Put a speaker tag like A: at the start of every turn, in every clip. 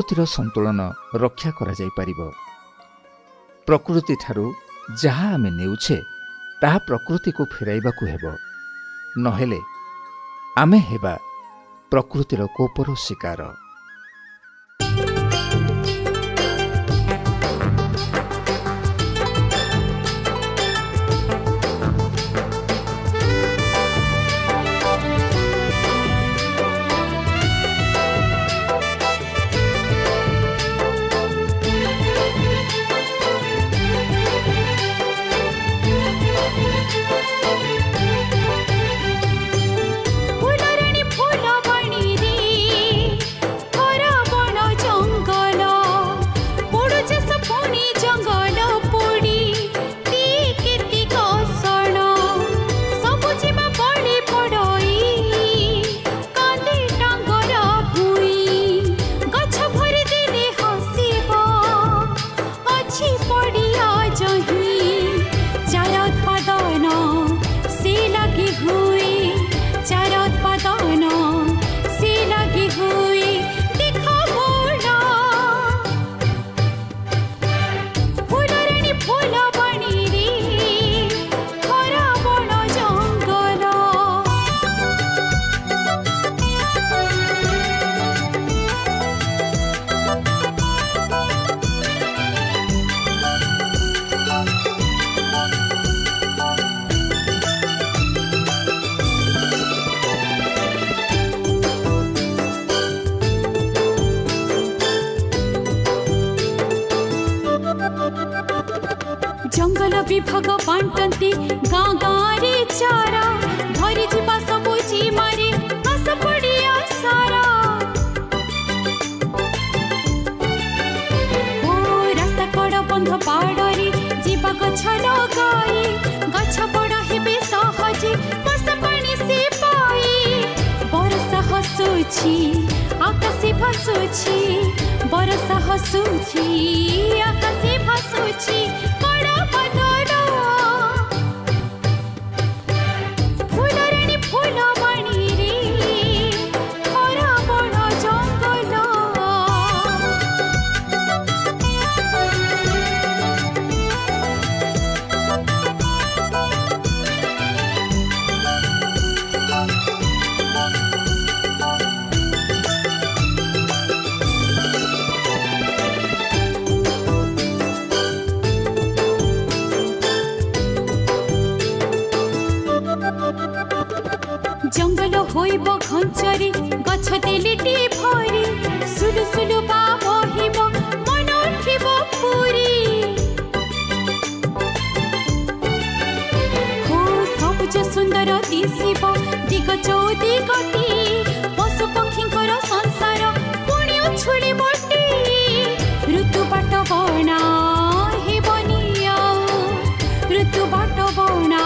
A: ପ୍ରକୃତିର ସନ୍ତୁଳନ ରକ୍ଷା କରାଯାଇ ପାରିବ। ପ୍ରକୃତି ଠାରୁ ଯାହା ଆମେ ନେଉଛେ ତାହା ପ୍ରକୃତିକୁ ଫେରାଇବାକୁ ହେବ, ନହେଲେ ଆମେ ହେବା ପ୍ରକୃତିର କୋପର ଶିକାର।
B: जंगल विभाग बांटती गाँ गाँ रे चारा धरी जीवा सबु जीमारे घास पड़िया सारा। ओ रास्ता कड़ बंध पाड़े जीवा गछ लगाई गछ बड़ हेबे सहजे वर्षा पानी से पाई। बरसा हसुची आकाशे भासुची बरसा हसुची आकाशे भासुची जंगल होइब घंचरी गछ तेलिटी भरी सुलु सुलु बा बहिब मन उठिब पुरी। हो सबुज सुंदर दिसिब दिग चौदिगटी पशु पक्षींकर संसार पुणी उछुली बटी। ऋतु बाट बणा हेबनी आउ ऋतु बाट बणा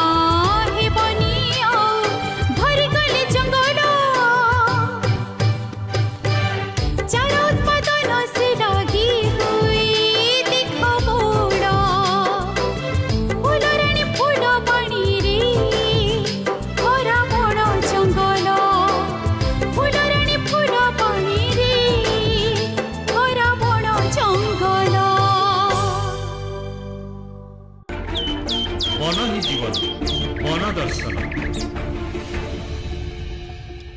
C: मन ही जीवन मन दर्शन